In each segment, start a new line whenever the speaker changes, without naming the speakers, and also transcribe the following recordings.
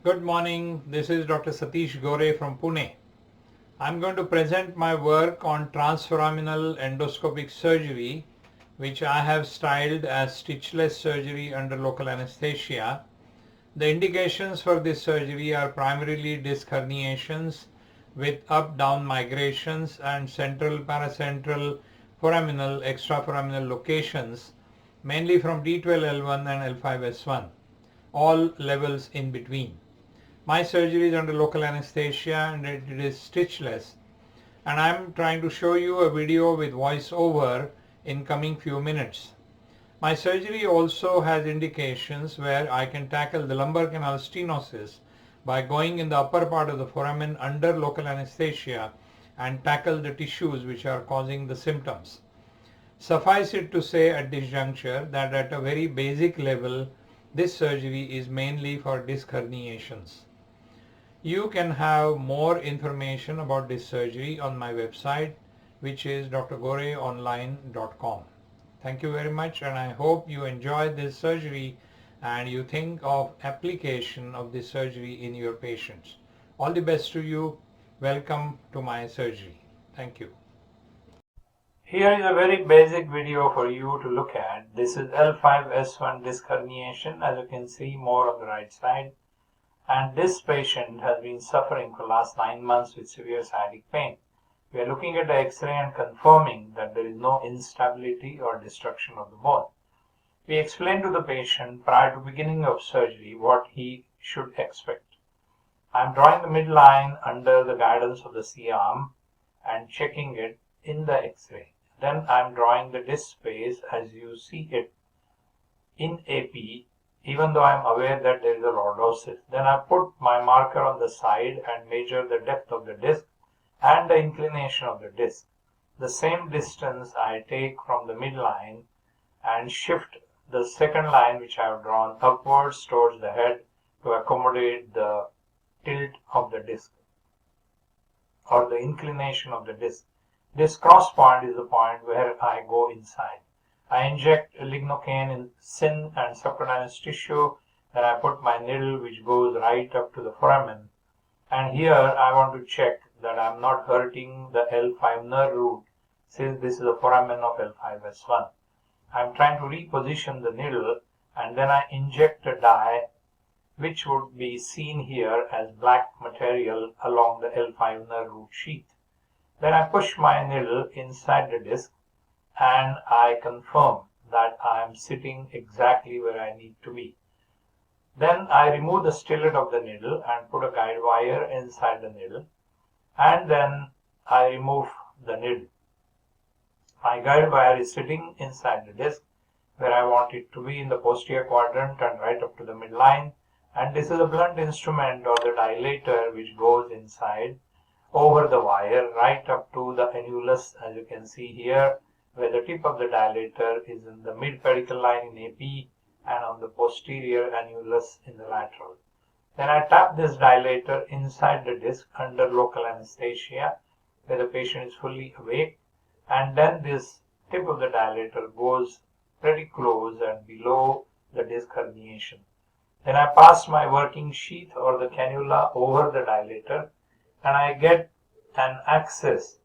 Good morning, this is Dr. Satish Gore from Pune. I'm going to present my work on transforaminal endoscopic surgery, which I have styled as stitchless surgery under local anesthesia. The indications for this surgery are primarily disc herniations with up-down migrations and central paracentral foraminal extraforaminal locations, mainly from D12L1 and L5S1, all levels in between. My surgery is under local anesthesia and it is stitchless, and I'm trying to show you a video with voice over in coming few minutes. My surgery also has indications where I can tackle the lumbar canal stenosis by going in the upper part of the foramen under local anesthesia and tackle the tissues which are causing the symptoms. Suffice it to say at this juncture that at a very basic level, this surgery is mainly for disc herniations. You can have more information about this surgery on my website, which is drgoreonline.com. Thank you very much, and I hope you enjoy this surgery and you think of application of this surgery in your patients. All the best to you. Welcome to my surgery. Thank you. Here is a very basic video for you to look at. This is L5S1 disc herniation, as you can see more on the right side. And this patient has been suffering for the last 9 months with severe sciatic pain. We are looking at the X-ray and confirming that there is no instability or destruction of the bone. We explained to the patient prior to beginning of surgery what he should expect. I am drawing the midline under the guidance of the C-arm and checking it in the X-ray. Then I am drawing the disc space as you see it in AP, even though I am aware that there is a lordosis. Then I put my marker on the side and measure the depth of the disc and the inclination of the disc. The same distance I take from the midline and shift the second line which I have drawn upwards towards the head to accommodate the tilt of the disc or the inclination of the disc. This cross point is the point where I go inside. I inject lignocaine in syn and subcutaneous tissue, then I put my needle which goes right up to the foramen, and here I want to check that I am not hurting the L5 nerve root since this is a foramen of L5S1. I am trying to reposition the needle and then I inject a dye which would be seen here as black material along the L5 nerve root sheath. Then I push my needle inside the disc and I confirm that I am sitting exactly where I need to be. Then I remove the stellate of the needle and put a guide wire inside the needle, and then I remove the needle. My guide wire is sitting inside the disc where I want it to be in the posterior quadrant and right up to the midline, and this is a blunt instrument or the dilator which goes inside over the wire right up to the annulus, as you can see here, where the tip of the dilator is in the mid-pedicle line in AP and on the posterior annulus in the lateral. Then I tap this dilator inside the disc under local anesthesia where the patient is fully awake, and then this tip of the dilator goes pretty close and below the disc herniation. Then I pass my working sheath or the cannula over the dilator and I get an access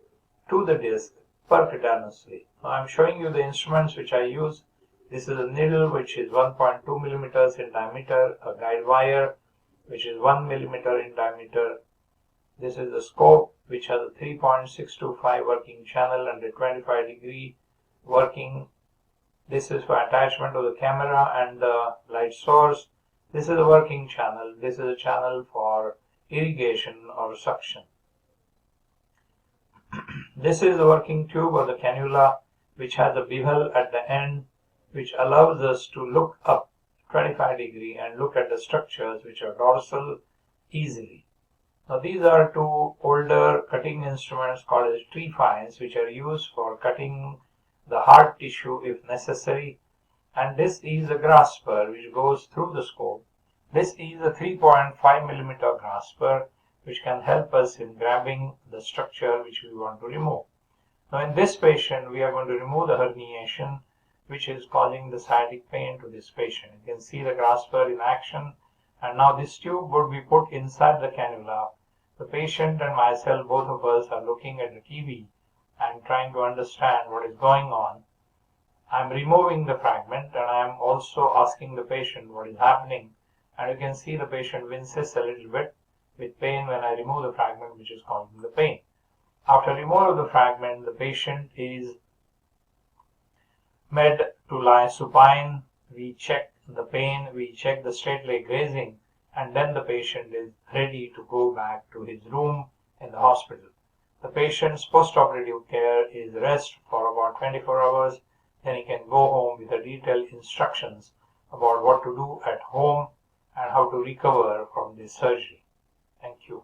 to the disc percutaneously. Now I am showing you the instruments which I use. This is a needle which is 1.2 millimeters in diameter, a guide wire which is 1 millimeter in diameter. This is the scope which has a 3.625 working channel and a 25-degree working. This is for attachment of the camera and the light source. This is a working channel. This is a channel for irrigation or suction. This is the working tube or the cannula which has a bevel at the end which allows us to look up 25-degree and look at the structures which are dorsal easily. Now these are two older cutting instruments called as tree fines which are used for cutting the hard tissue if necessary, and this is a grasper which goes through the scope. This is a 3.5 millimeter grasper which can help us in grabbing the structure which we want to remove. Now in this patient we are going to remove the herniation which is causing the sciatic pain to this patient. You can see the grasper in action and now this tube would be put inside the cannula. The patient and myself, both of us, are looking at the TV and trying to understand what is going on. I'm removing the fragment and I'm also asking the patient what is happening, and you can see the patient winces a little bit with pain when I remove the fragment, which is causing the pain. After removal of the fragment, the patient is made to lie supine. We check the pain, we check the straight leg grazing, and then the patient is ready to go back to his room in the hospital. The patient's post-operative care is rest for about 24 hours. Then he can go home with the detailed instructions about what to do at home and how to recover from this surgery. Thank you.